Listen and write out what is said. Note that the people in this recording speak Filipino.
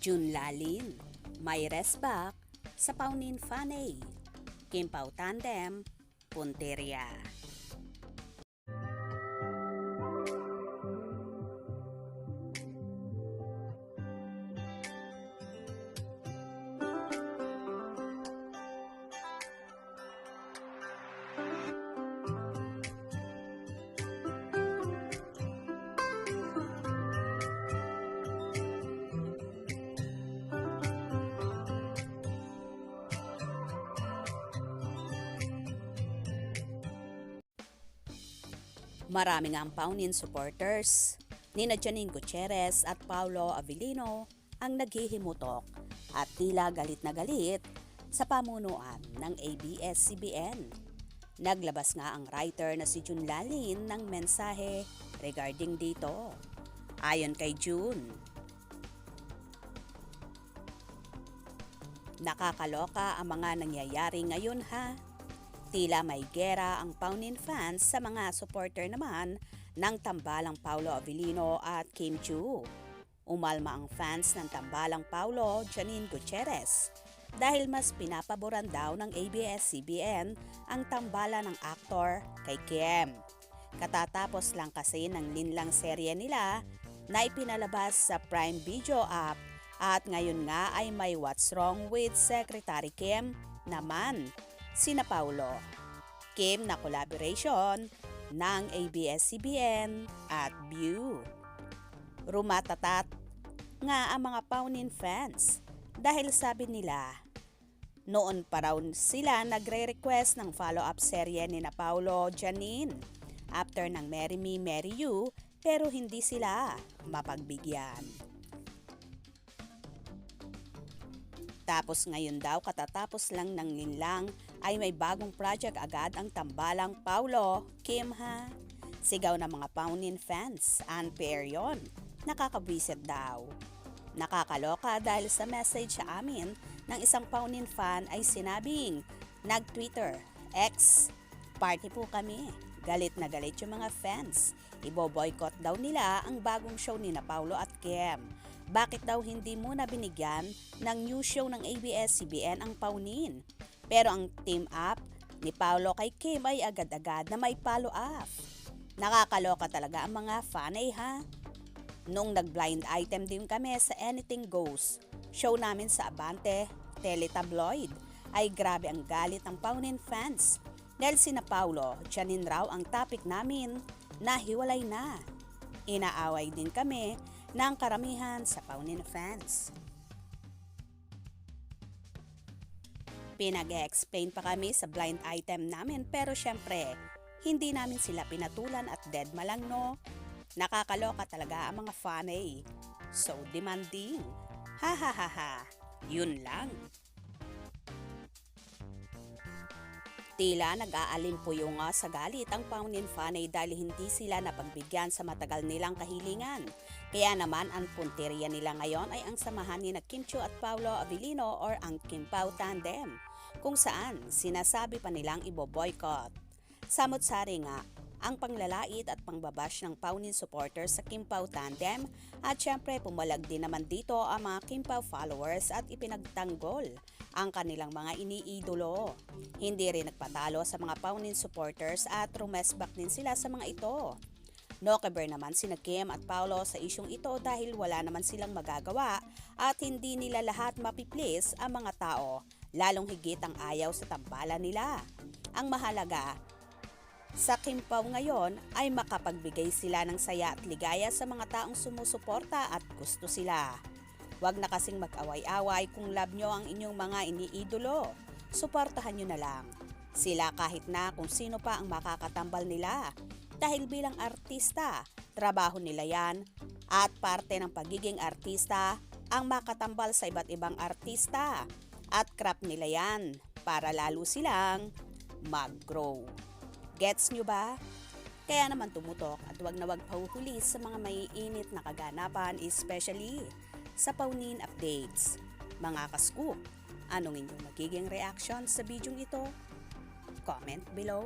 June Lalin, may resback sa Paunin Faney, Kimpaw Tandem, Punteria. Maraming ang Paunin supporters. Nina Janine Gutierrez at Paulo Avellino ang naghihimutok at tila galit na galit sa pamunuan ng ABS-CBN. Naglabas nga ang writer na si June Lalin ng mensahe regarding dito. Ayon kay June, nakakaloka ang mga nangyayari ngayon ha. Tila may gera ang Paunin fans sa mga supporter naman ng tambalang Paulo Avellino at Kim Chiu. Umalma ang fans ng tambalang Paulo Janine Gutierrez dahil mas pinapaboran daw ng ABS-CBN ang tambala ng aktor kay Kim. Katatapos lang kasi ng linlang serye nila na ipinalabas sa Prime Video app at ngayon nga ay may What's Wrong with Secretary Kim naman sina Paulo, Kim na collaboration ng ABS-CBN at View. Rumatatat nga ang mga Paunin fans dahil sabi nila noon pa raw sila nagre-request ng follow-up serye ni na Paulo Janine after ng Marry Me, Marry You pero hindi sila mapagbigyan. Tapos ngayon daw katatapos lang ng linlang ay may bagong project agad ang tambalang Paulo, Kim ha. Sigaw ng mga Paunin fans, unfair yon. Nakakabwisit daw. Nakakaloka dahil sa message sa amin ng isang Paunin fan ay sinabing, nag-Twitter, X, party po kami. Galit na galit yung mga fans. Ibo-boycott daw nila ang bagong show ni na Paulo at Kim. Bakit daw hindi muna binigyan ng new show ng ABS-CBN ang Paunin? Pero ang team up ni Paulo kay Kim ay agad-agad na may follow-up. Nakakaloka talaga ang mga fanay ha. Nung nag-blind item din kami sa Anything Goes, show namin sa Abante Teletabloid, ay grabe ang galit ng Paunin fans. Dahil sina Paulo, Janine raw ang topic namin na hiwalay na. Inaaway din kami ng karamihan sa Paunin fans. Pinag-explain pa kami sa blind item namin pero syempre, hindi namin sila pinatulan at dead malang no. Nakakaloka talaga ang mga fanay. So demanding. Ha ha ha ha. Yun lang. Tila nag-aalimpuyo nga sa galit ang Paunin fanay dahil hindi sila napagbigyan sa matagal nilang kahilingan. Kaya naman ang punteriya nila ngayon ay ang samahan ni na Kim Chiu at Paulo Avellino or ang Kimpaw Tandem, kung saan sinasabi pa nilang ibo-boycott. Samot-sari nga ang panglalait at pangbabash ng Paunin supporters sa Kimpaw Tandem at syempre pumalag din naman dito ang mga Kimpaw followers at ipinagtanggol ang kanilang mga iniidolo. Hindi rin nagpatalo sa mga Paunin supporters at rumesback din sila sa mga ito. No-cover naman sina Kim at Paulo sa isyong ito dahil wala naman silang magagawa at hindi nila lahat mapiplease ang mga tao, lalong higit ang ayaw sa tambalan nila. Ang mahalaga sa Kimpaw ngayon ay makapagbigay sila ng saya at ligaya sa mga taong sumusuporta at gusto sila. Huwag na kasing mag-away-away kung love nyo ang inyong mga iniidolo. Suportahan nyo na lang sila kahit na kung sino pa ang makakatambal nila. Dahil bilang artista, trabaho nila yan at parte ng pagiging artista ang makatambal sa iba't ibang artista at craft nila yan para lalo silang mag-grow. Gets nyo ba? Kaya naman tumutok at wag na wag pahuhuli sa mga maiinit na kaganapan, especially sa Paunin updates. Mga ka-scoop, anong inyong magiging reaction sa bidyong ito? Comment below.